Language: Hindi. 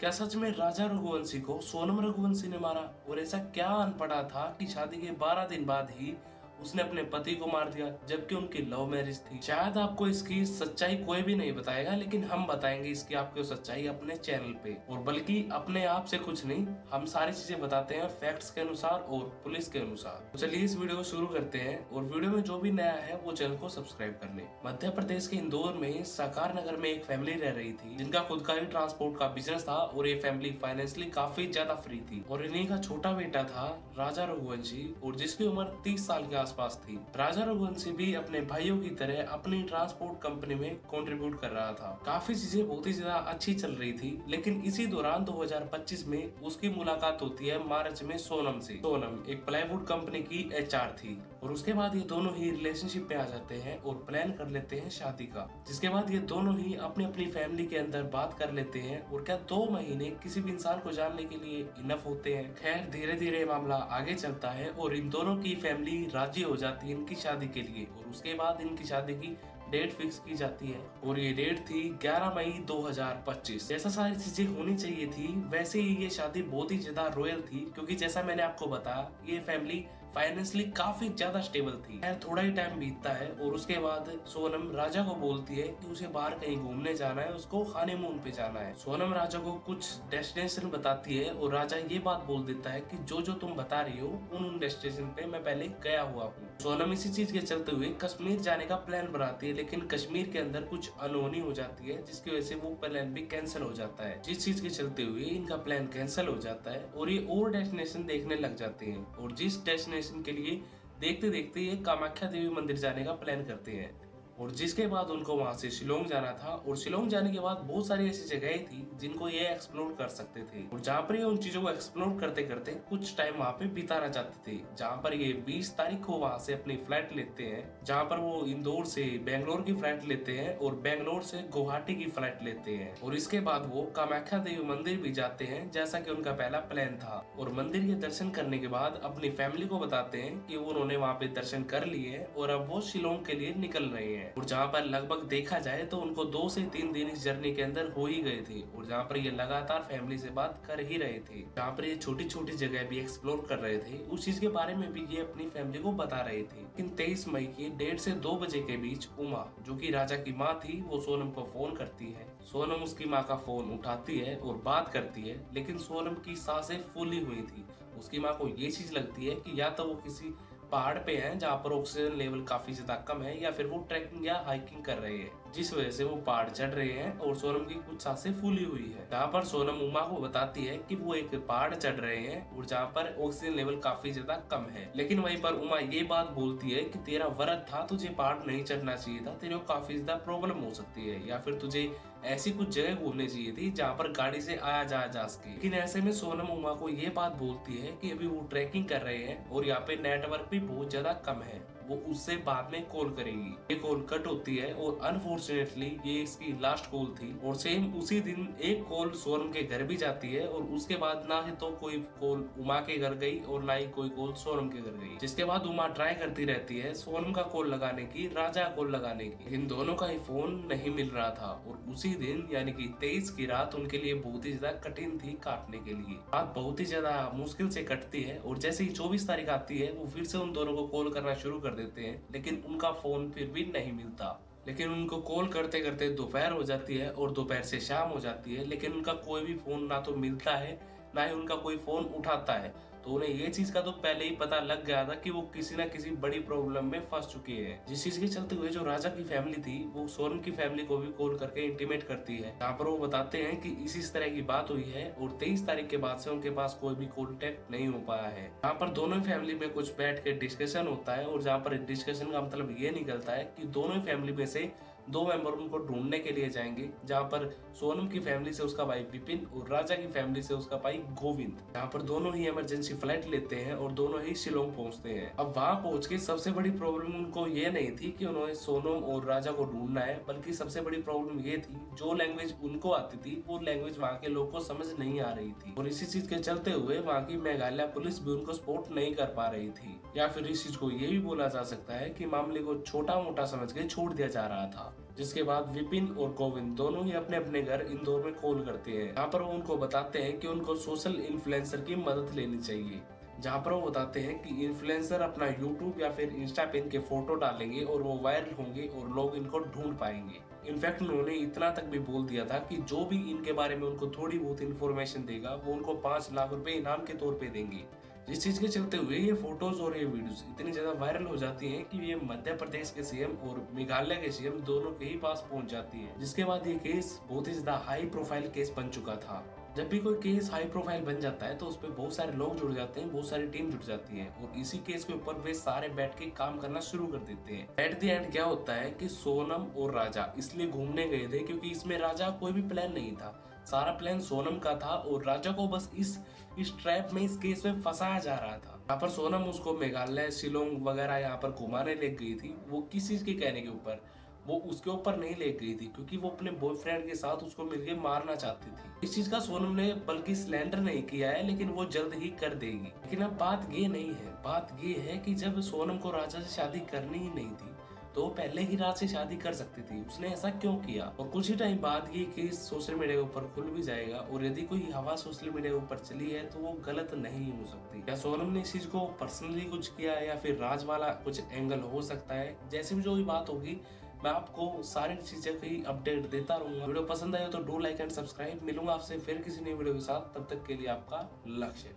क्या सच में राजा रघुवंशी को सोनम रघुवंशी ने मारा? और ऐसा क्या अनपढ़ा था कि शादी के 12 दिन बाद ही उसने अपने पति को मार दिया, जबकि उनकी लव मैरिज थी। शायद आपको इसकी सच्चाई कोई भी नहीं बताएगा, लेकिन हम बताएंगे इसकी आपको सच्चाई अपने चैनल पे। और बल्कि अपने आप से कुछ नहीं, हम सारी चीजें बताते हैं फैक्ट्स के अनुसार और पुलिस के अनुसार। तो चलिए इस वीडियो को शुरू करते हैं, और वीडियो में जो भी नया है वो चैनल को सब्सक्राइब कर ले। मध्य प्रदेश के इंदौर में साकार नगर में एक फैमिली रह रही थी, जिनका खुद का ही ट्रांसपोर्ट का बिजनेस था, और ये फैमिली फाइनेंशियली काफी ज्यादा फ्री थी। और इन्हीं का छोटा बेटा था राजा रघुवंशी, और जिसकी उम्र 30 साल के आसपास थी। राजा रघुवंशी भी अपने भाइयों की तरह अपनी ट्रांसपोर्ट कंपनी में कंट्रीब्यूट कर रहा था। काफी चीजें बहुत ही ज्यादा अच्छी चल रही थी, लेकिन इसी दौरान 2025 में उसकी मुलाकात होती है मार्च में सोनम से। सोनम एक प्लाईवुड कंपनी की HR थी, और उसके बाद ये दोनों ही रिलेशनशिप में आ जाते हैं और प्लान कर लेते हैं शादी का। जिसके बाद ये दोनों ही अपनी अपनी फैमिली के अंदर बात कर लेते हैं, और क्या 2 महीने किसी भी इंसान को जानने के लिए इनफ होते हैं। खैर धीरे धीरे मामला आगे चलता है, और इन दोनों की फैमिली राजी हो जाती है इनकी शादी के लिए, और उसके बाद इनकी शादी की डेट फिक्स की जाती है, और ये डेट थी 11 मई 2025। जैसा सारी चीजें होनी चाहिए थी वैसे ही ये शादी बहुत ही ज्यादा रॉयल थी, क्योंकि जैसा मैंने आपको बताया ये फैमिली फाइनेंशियली काफी ज्यादा स्टेबल थी। थोड़ा ही टाइम बीतता है, और उसके बाद सोनम राजा को बोलती है कि उसे बाहर कहीं घूमने जाना है, उसको हनीमून पे जाना है। सोनम राजा को कुछ डेस्टिनेशन बताती है, और राजा ये बात बोल देता है कि जो जो तुम बता रही हो उन डेस्टिनेशन पे मैं पहले गया हुआ हूँ। सोनम इसी चीज के चलते हुए कश्मीर जाने का प्लान बनाती है, लेकिन कश्मीर के अंदर कुछ अनहोनी हो जाती है, जिसकी वजह से वो प्लान भी कैंसिल हो जाता है। जिस चीज के चलते हुए इनका प्लान कैंसिल हो जाता है, और ये और डेस्टिनेशन देखने लग जाते हैं, और जिस डेस्टिनेशन के लिए देखते देखते ये कामाख्या देवी मंदिर जाने का प्लान करते हैं। और जिसके बाद उनको वहां से शिलोंग जाना था, और शिलोंग जाने के बाद बहुत सारी ऐसी जगहें थी जिनको ये एक्सप्लोर कर सकते थे, और जहाँ पर ये उन चीजों को एक्सप्लोर करते करते कुछ टाइम वहाँ पे बिताना चाहते थे। जहाँ पर ये 20 तारीख को वहां से अपनी फ्लाइट लेते हैं, जहाँ पर वो इंदौर से बेंगलोर की फ्लाइट लेते हैं, और बेंगलोर से गुवाहाटी की फ्लाइट लेते हैं। और इसके बाद वो कामाख्या देवी मंदिर भी जाते हैं, जैसा की उनका पहला प्लान था। और मंदिर के दर्शन करने के बाद अपनी फैमिली को बताते हैं कि उन्होंने वहाँ पे दर्शन कर लिए, और अब वो शिलोंग के लिए निकल रहे हैं। और जहाँ पर लगभग देखा जाए तो उनको 2 से 3 दिन इस जर्नी के अंदर हो ही गए थे, और जहाँ पर ये लगातार फैमिली से बात कर ही रहे थे, जहाँ पर ये छोटी छोटी जगह भी एक्सप्लोर कर रहे थे, उस चीज के बारे में भी ये अपनी फैमिली को बता रहे थे। लेकिन 23 मई की 1:30 से 2 बजे के बीच उमा, जो कि राजा की माँ थी, वो सोनम को फोन करती है। सोनम उसकी माँ का फोन उठाती है और बात करती है, लेकिन सोनम की सांसें फूली हुई थी। उसकी माँ को ये चीज लगती है कि या तो वो किसी पहाड़ पे हैं जहाँ पर ऑक्सीजन लेवल काफी ज्यादा कम है, या फिर वो ट्रैकिंग या हाइकिंग कर रहे हैं, जिस वजह से वो पहाड़ चढ़ रहे हैं, और सोनम की कुछ सांसें फूली हुई है। जहाँ पर सोनम उमा को बताती है कि वो एक पहाड़ चढ़ रहे हैं, और जहाँ पर ऑक्सीजन लेवल काफी ज्यादा कम है। लेकिन वहीं पर उमा ये बात बोलती है कि तेरा व्रत था, तुझे पहाड़ नहीं चढ़ना चाहिए था, तेरे को काफी ज्यादा प्रॉब्लम हो सकती है, या फिर तुझे ऐसी कुछ जगह घूमनी चाहिए थी जहाँ पर गाड़ी से आया जाया जा सके। लेकिन ऐसे में सोनम उमा को ये बात बोलती है कि अभी वो ट्रैकिंग कर रहे हैं, और यहाँ पे नेटवर्क भी बहुत ज्यादा कम है, वो उससे बाद में कॉल करेगी। ये कॉल कट होती है, और अनफॉर्चुनेटली ये इसकी लास्ट कॉल थी। और सेम उसी दिन एक कॉल सोनम के घर भी जाती है, और उसके बाद ना ही तो कोई कॉल उमा के घर गई, और ना ही कोई कॉल सोनम के घर गई। जिसके बाद उमा ट्राई करती रहती है सोनम का कॉल लगाने की, राजा कॉल लगाने की, इन दोनों का ही फोन नहीं मिल रहा था। और उसी दिन यानी कि 23 की रात उनके लिए बहुत ही ज्यादा कठिन थी काटने के लिए। रात बहुत ही ज्यादा मुश्किल से कटती है, और जैसे ही 24 तारीख आती है वो फिर से उन दोनों को कॉल करना शुरू कर देते हैं, लेकिन उनका फोन फिर भी नहीं मिलता। लेकिन उनको कॉल करते करते दोपहर हो जाती है, और दोपहर से शाम हो जाती है, लेकिन उनका कोई भी फोन ना तो मिलता है, ना ही उनका कोई फोन उठाता है। तो उन्हें ये चीज का तो पहले ही पता लग गया था कि वो किसी ना किसी बड़ी प्रॉब्लम में फंस चुके हैं। जिस चीज के चलते हुए जो राजा की फैमिली थी, वो सोनम की फैमिली को भी कॉल करके इंटीमेट करती है, जहाँ पर वो बताते हैं कि इस तरह की बात हुई है, और 23 तारीख के बाद से उनके पास कोई भी कॉन्टेक्ट नहीं हो पाया है। यहाँ पर दोनों फैमिली में कुछ बैठ के डिस्कशन होता है, और जहाँ पर डिस्कशन का मतलब ये निकलता है कि दोनों फैमिली में से 2 मेंबर उनको ढूंढने के लिए जाएंगे, जहाँ पर सोनम की फैमिली से उसका भाई विपिन, और राजा की फैमिली से उसका भाई गोविंद। यहाँ पर दोनों ही इमरजेंसी फ्लाइट लेते हैं, और दोनों ही शिलोंग पहुंचते हैं। अब वहां पहुंच के सबसे बड़ी प्रॉब्लम उनको ये नहीं थी कि उन्होंने सोनम और राजा को ढूंढना है, बल्कि सबसे बड़ी प्रॉब्लम ये थी जो लैंग्वेज उनको आती थी वो लैंग्वेज वहाँ के लोगों को समझ नहीं आ रही थी। और इसी चीज के चलते हुए वहाँ की मेघालय पुलिस भी उनको सपोर्ट नहीं कर पा रही थी, या फिर इस चीज को ये भी बोला जा सकता है कि मामले को छोटा मोटा समझ के छोड़ दिया जा रहा था। जिसके बाद विपिन और गोविंद दोनों ही अपने अपने घर इंदौर में कॉल करते हैं। यहाँ पर वो उनको बताते हैं कि उनको सोशल इन्फ्लुएंसर की मदद लेनी चाहिए, जहाँ पर वो बताते हैं कि इन्फ्लुएंसर अपना यूट्यूब या फिर इंस्टा पे इनके फोटो डालेंगे और वो वायरल होंगे और लोग इनको ढूंढ पाएंगे। इनफैक्ट उन्होंने इतना तक भी बोल दिया था कि जो भी इनके बारे में उनको थोड़ी बहुत इन्फॉर्मेशन देगा वो उनको 5 लाख रुपए इनाम के तौर पे देंगे। जिस चीज के चलते हुए ये फोटोज और ये वीडियोस इतनी ज्यादा वायरल हो जाती हैं कि ये मध्य प्रदेश के सीएम और मेघालय के सीएम दोनों के ही पास पहुंच जाती है। जिसके बाद ये केस बहुत ही ज्यादा हाई प्रोफाइल केस बन चुका था। जब भी कोई केस हाई प्रोफाइल बन जाता है तो उस पर बहुत सारे लोग जुड़ जाते हैं, बहुत सारी टीम जुड़ जाती है और इसी केस के ऊपर वे सारे बैठ के काम करना शुरू कर देते हैं। एट द एंड क्या होता है कि सोनम और राजा इसलिए घूमने गए थे क्योंकि इसमें राजा कोई भी प्लान नहीं था, सारा प्लान सोनम का था और राजा को बस इस ट्रैप में, इस केस में फंसाया जा रहा था। यहाँ पर सोनम उसको मेघालय, शिलोंग वगैरह यहाँ पर घुमाने ले गई थी। वो किसी के कहने के ऊपर, वो उसके ऊपर नहीं ले गई थी क्योंकि वो अपने बॉयफ्रेंड के साथ उसको मिलके मारना चाहती थी। इस चीज का सोनम ने बल्कि सिलेंडर नहीं किया है, लेकिन वो जल्द ही कर देगी। लेकिन अब बात ये नहीं है, बात ये है कि जब सोनम को राजा से शादी करनी ही नहीं थी तो वो पहले ही राज से शादी कर सकती थी। उसने ऐसा क्यों किया? और कुछ ही टाइम बाद ये केस सोशल मीडिया के ऊपर खुल भी जाएगा और यदि कोई हवा सोशल मीडिया के ऊपर चली है तो वो गलत नहीं हो सकती। क्या सोनम ने इस चीज को पर्सनली कुछ किया है या फिर राज वाला कुछ एंगल हो सकता है? जैसे भी जो भी बात होगी मैं आपको सारी चीजें की अपडेट देता रहूंगा। वीडियो पसंद आए तो डू लाइक एंड सब्सक्राइब। मिलूंगा आपसे फिर किसी नई वीडियो के साथ, तब तक के लिए आपका लक्ष्य।